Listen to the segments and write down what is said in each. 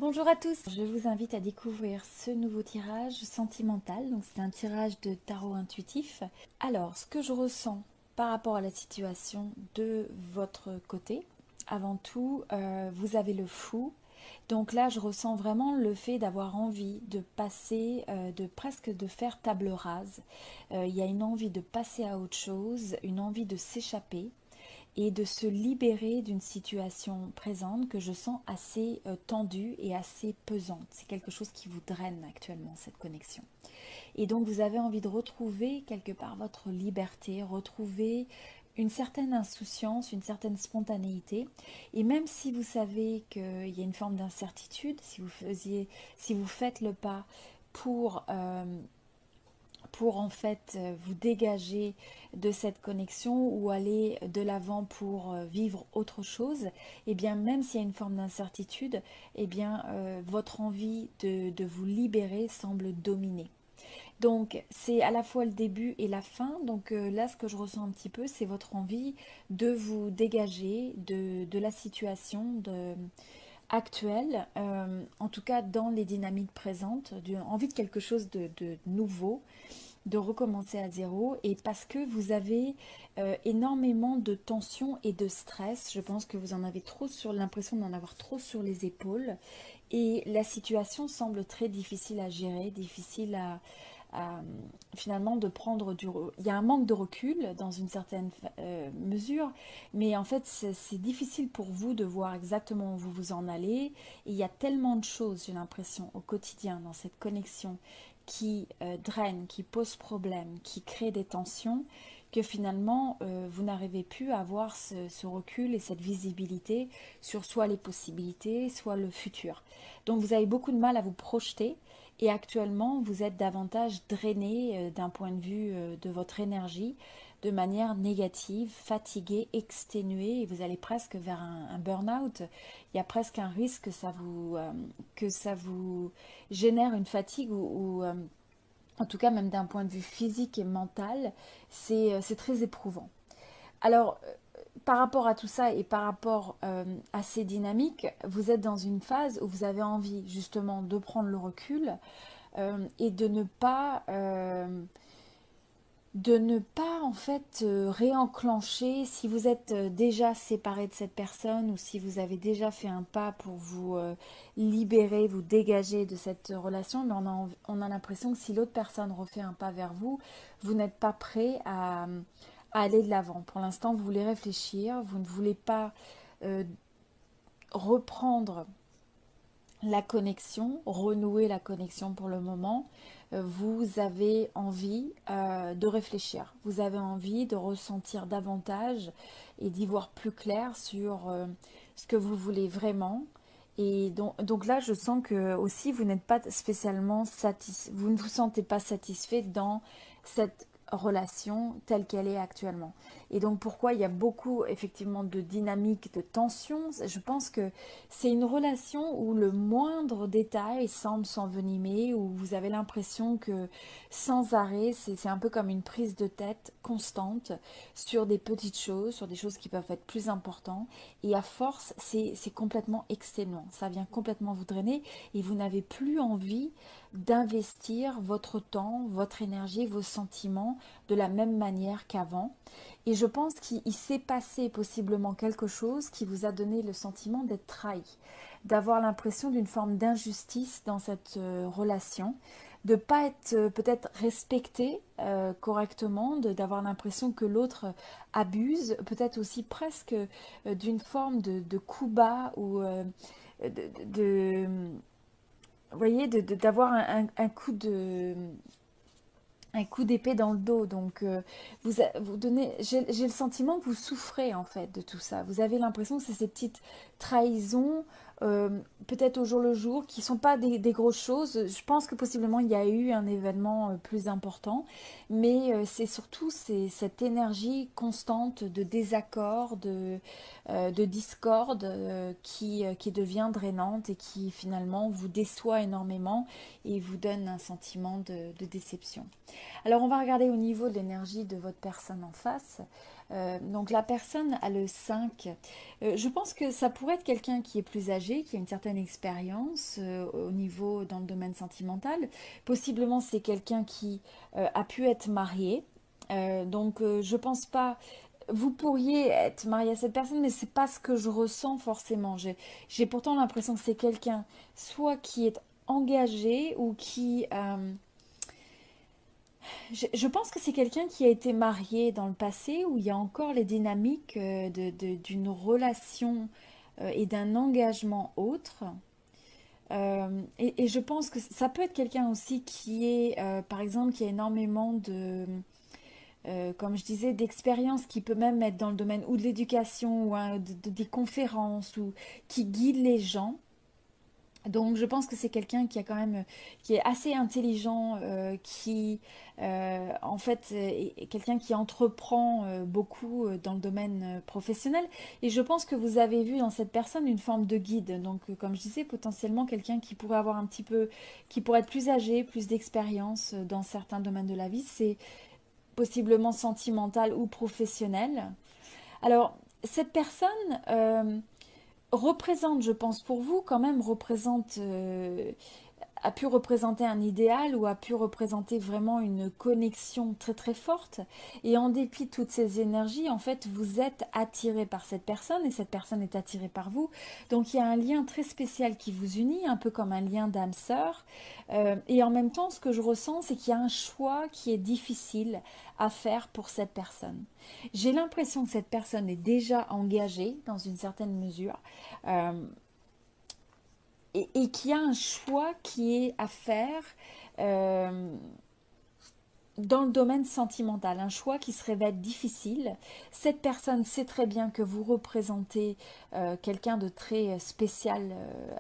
Bonjour à tous, je vous invite à découvrir ce nouveau tirage sentimental. Donc c'est un tirage de tarot intuitif. Alors, ce que je ressens par rapport à la situation de votre côté, avant tout, vous avez le fou. Donc là, je ressens vraiment le fait d'avoir envie de passer, de presque de faire table rase. Il y a une envie de passer à autre chose, une envie de s'échapper et de se libérer d'une situation présente que je sens assez tendue et assez pesante. C'est quelque chose qui vous draine actuellement, cette connexion. Et donc vous avez envie de retrouver quelque part votre liberté, retrouver une certaine insouciance, une certaine spontanéité. Et même si vous savez qu'il y a une forme d'incertitude, si vous faites le pas pour en fait vous dégager de cette connexion ou aller de l'avant pour vivre autre chose, et bien même s'il y a une forme d'incertitude, et bien votre envie de vous libérer semble dominer. Donc c'est à la fois le début et la fin. Donc là ce que je ressens un petit peu, c'est votre envie de vous dégager de la situation actuelle, en tout cas dans les dynamiques présentes, envie de quelque chose de nouveau, de recommencer à zéro, et parce que vous avez énormément de tension et de stress. Je pense que vous en avez trop, sur l'impression d'en avoir trop sur les épaules, et la situation semble très difficile à gérer, difficile à, finalement de prendre il y a un manque de recul dans une certaine mesure, mais en fait c'est difficile pour vous de voir exactement où vous vous en allez, et il y a tellement de choses, j'ai l'impression, au quotidien dans cette connexion qui draine, qui pose problème, qui crée des tensions, que finalement vous n'arrivez plus à avoir ce recul et cette visibilité sur soit les possibilités, soit le futur. Donc vous avez beaucoup de mal à vous projeter, et actuellement vous êtes davantage drainé d'un point de vue de votre énergie, de manière négative, fatigué, exténué, et vous allez presque vers un burn-out. Il y a presque un risque que ça vous génère une fatigue, ou en tout cas même d'un point de vue physique et mental, c'est très éprouvant. Alors, par rapport à tout ça et par rapport à ces dynamiques, vous êtes dans une phase où vous avez envie justement de prendre le recul et de ne pas en fait réenclencher. Si vous êtes déjà séparé de cette personne, ou si vous avez déjà fait un pas pour vous libérer, vous dégager de cette relation, mais on a l'impression que si l'autre personne refait un pas vers vous, vous n'êtes pas prêt à aller de l'avant. Pour l'instant, vous voulez réfléchir, vous ne voulez pas euh, reprendre la connexion, renouer la connexion pour le moment. Vous avez envie de réfléchir, vous avez envie de ressentir davantage et d'y voir plus clair sur ce que vous voulez vraiment. Et donc là, je sens que aussi vous n'êtes pas spécialement satisfait, vous ne vous sentez pas satisfait dans cette relation telle qu'elle est actuellement. Et donc pourquoi il y a beaucoup effectivement de dynamique, de tension. Je pense que c'est une relation où le moindre détail semble s'envenimer, où vous avez l'impression que sans arrêt, c'est un peu comme une prise de tête constante sur des petites choses, sur des choses qui peuvent être plus importantes. Et à force, c'est complètement exténuant. Ça vient complètement vous drainer, et vous n'avez plus envie d'investir votre temps, votre énergie, vos sentiments de la même manière qu'avant. Et je pense qu'il s'est passé possiblement quelque chose qui vous a donné le sentiment d'être trahi, d'avoir l'impression d'une forme d'injustice dans cette relation, de ne pas être peut-être respecté correctement, d'avoir l'impression que l'autre abuse, peut-être aussi presque d'une forme de coup bas, ou de vous voyez, d'avoir un coup un coup d'épée dans le dos. Donc, vous donnez, j'ai le sentiment que vous souffrez en fait de tout ça. Vous avez l'impression que c'est ces petites trahisons, peut-être au jour le jour, qui sont pas des grosses choses. Je pense que possiblement il y a eu un événement plus important, mais c'est surtout cette énergie constante de désaccord, de discorde qui devient drainante et qui finalement vous déçoit énormément et vous donne un sentiment de déception. Alors on va regarder au niveau de l'énergie de votre personne en face. Donc la personne a le 5. Je pense que ça pourrait être quelqu'un qui est plus âgé, qui a une certaine expérience au niveau dans le domaine sentimental. Possiblement c'est quelqu'un qui a pu être marié. Je pense pas. Vous pourriez être marié à cette personne, mais c'est pas ce que je ressens forcément. J'ai pourtant l'impression que c'est quelqu'un soit qui est engagé ou qui je pense que c'est quelqu'un qui a été marié dans le passé, où il y a encore les dynamiques d'une relation et d'un engagement autre. Et je pense que ça peut être quelqu'un aussi qui est, par exemple, qui a énormément comme je disais, d'expérience, qui peut même être dans le domaine ou de l'éducation ou des conférences, ou qui guide les gens. Donc je pense que c'est quelqu'un qui a quand même, qui est assez intelligent, qui en fait est quelqu'un qui entreprend beaucoup dans le domaine professionnel. Et je pense que vous avez vu dans cette personne une forme de guide. Donc comme je disais, potentiellement quelqu'un qui pourrait avoir un petit peu, qui pourrait être plus âgé, plus d'expérience dans certains domaines de la vie. C'est possiblement sentimental ou professionnel. Alors cette personne représente, je pense pour vous, quand même représente, a pu représenter un idéal ou a pu représenter vraiment une connexion très très forte. Et en dépit de toutes ces énergies, en fait, vous êtes attiré par cette personne et cette personne est attirée par vous. Donc il y a un lien très spécial qui vous unit, un peu comme un lien d'âme sœur. Et en même temps, ce que je ressens, c'est qu'il y a un choix qui est difficile à faire pour cette personne. J'ai l'impression que cette personne est déjà engagée dans une certaine mesure. Euh, et qu'il y a un choix qui est à faire euh, dans le domaine sentimental, un choix qui se révèle difficile. Cette personne sait très bien que vous représentez quelqu'un de très spécial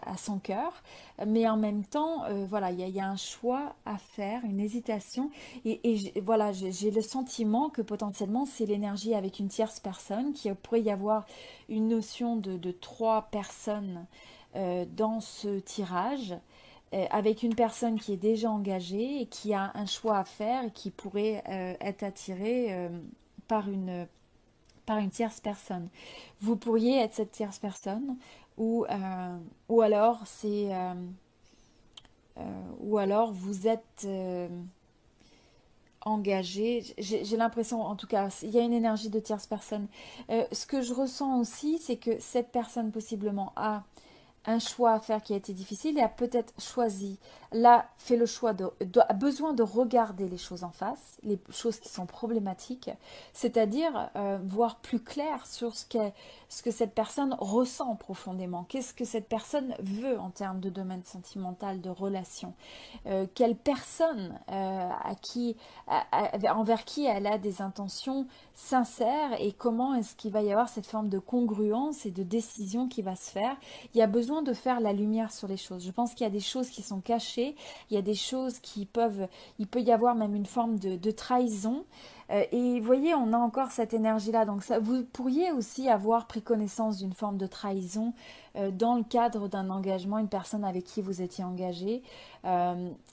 à son cœur, mais en même temps, voilà, il y a un choix à faire, une hésitation, voilà, j'ai le sentiment que potentiellement c'est l'énergie avec une tierce personne, qu'il pourrait y avoir une notion de trois personnes dans ce tirage, avec une personne qui est déjà engagée et qui a un choix à faire et qui pourrait être attirée par par une tierce personne. Vous pourriez être cette tierce personne ou alors ou alors vous êtes engagé. J'ai l'impression, en tout cas, il y a une énergie de tierce personne. Ce que je ressens aussi, c'est que cette personne possiblement a un choix à faire qui a été difficile et a peut-être choisi, là, fait le choix a besoin de regarder les choses en face, les choses qui sont problématiques, c'est-à-dire voir plus clair sur ce que cette personne ressent profondément. Qu'est-ce que cette personne veut en termes de domaine sentimental, de relation. Quelle personne envers qui elle a des intentions sincères et comment est-ce qu'il va y avoir cette forme de congruence et de décision qui va se faire. Il y a besoin de faire la lumière sur les choses. Je pense qu'il y a des choses qui sont cachées, il y a des choses il peut y avoir même une forme de trahison. Et vous voyez, on a encore cette énergie-là. Donc ça, vous pourriez aussi avoir pris connaissance d'une forme de trahison dans le cadre d'un engagement, une personne avec qui vous étiez engagé.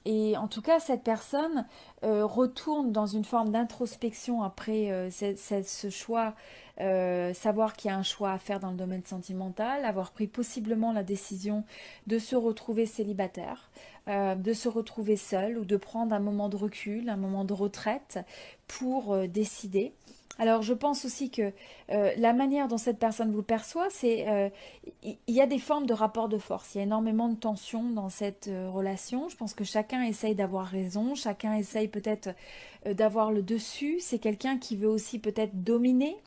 Et en tout cas, cette personne retourne dans une forme d'introspection après ce choix, savoir qu'il y a un choix à faire dans le domaine sentimental, avoir pris possiblement la décision de se retrouver célibataire, de se retrouver seul ou de prendre un moment de recul, un moment de retraite pour décider. Alors je pense aussi que la manière dont cette personne vous perçoit, il y a des formes de rapport de force. Il y a énormément de tension dans cette relation. Je pense que chacun essaye d'avoir raison, chacun essaye peut-être d'avoir le dessus. C'est quelqu'un qui veut aussi peut-être dominer,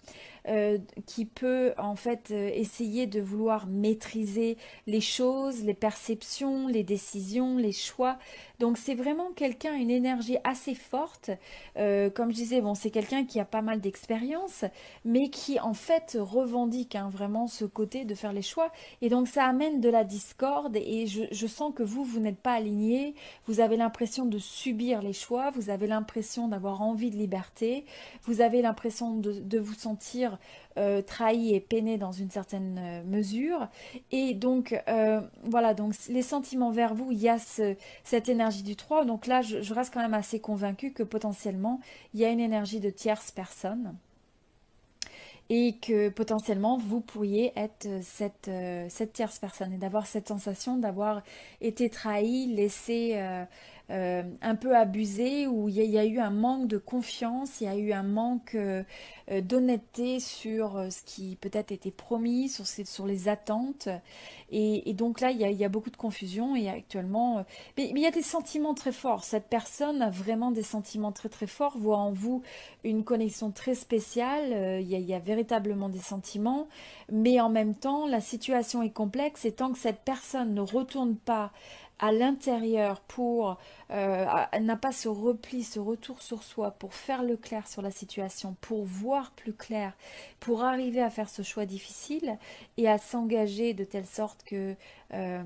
qui peut en fait essayer de vouloir maîtriser les choses, les perceptions, les décisions, les choix. Donc c'est vraiment quelqu'un, une énergie assez forte. Comme je disais, bon, c'est quelqu'un qui a pas mal d'expérience, mais qui en fait revendique vraiment ce côté de faire les choix. Et donc ça amène de la discorde et je sens que vous n'êtes pas aligné, vous avez l'impression de subir les choix, vous avez l'impression d'avoir envie de liberté, vous avez l'impression de vous sentir trahi et peiné dans une certaine mesure. Et donc, voilà, donc les sentiments vers vous, il y a cette énergie du 3. Donc là, je reste quand même assez convaincue que potentiellement, il y a une énergie de tierce personne. et que potentiellement vous pourriez être cette tierce personne et d'avoir cette sensation d'avoir été trahi, laissé un peu abusé, où il y a eu un manque de confiance, il y a eu un manque d'honnêteté sur ce qui peut-être était promis, sur les attentes. Et donc là, il y a beaucoup de confusion et actuellement, mais il y a des sentiments très forts. Cette personne a vraiment des sentiments très très forts, voit en vous une connexion très spéciale. Il y a véritablement des sentiments, mais en même temps, la situation est complexe et tant que cette personne ne retourne pas à l'intérieur pour n'a pas ce repli, ce retour sur soi pour faire le clair sur la situation, pour voir plus clair, pour arriver à faire ce choix difficile et à s'engager de telle sorte que euh,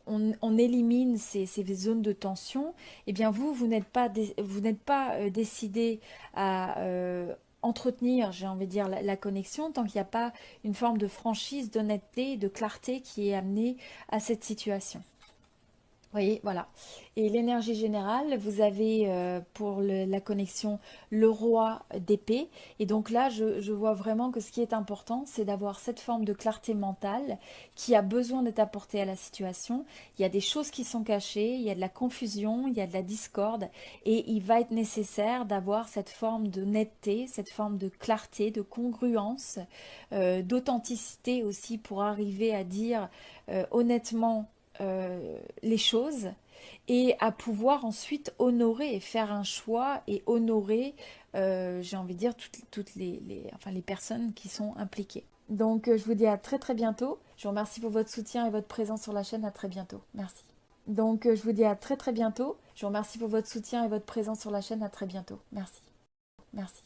on élimine ces zones de tension, eh bien vous n'êtes pas, vous n'êtes pas décidé à entretenir, j'ai envie de dire, la connexion tant qu'il n'y a pas une forme de franchise, d'honnêteté, de clarté qui est amenée à cette situation. Vous voyez, voilà. Et l'énergie générale, vous avez pour la connexion le roi d'épée. Et donc là, je vois vraiment que ce qui est important, c'est d'avoir cette forme de clarté mentale qui a besoin d'être apportée à la situation. Il y a des choses qui sont cachées, il y a de la confusion, il y a de la discorde. Et il va être nécessaire d'avoir cette forme de netteté, cette forme de clarté, de congruence, d'authenticité aussi pour arriver à dire honnêtement les choses et à pouvoir ensuite honorer et faire un choix et honorer, j'ai envie de dire, toutes enfin, les personnes qui sont impliquées. Donc je vous dis à très très bientôt. Je vous remercie pour votre soutien et votre présence sur la chaîne. À très bientôt. Merci. Donc je vous dis à très très bientôt. Je vous remercie pour votre soutien et votre présence sur la chaîne. À très bientôt. Merci. Merci.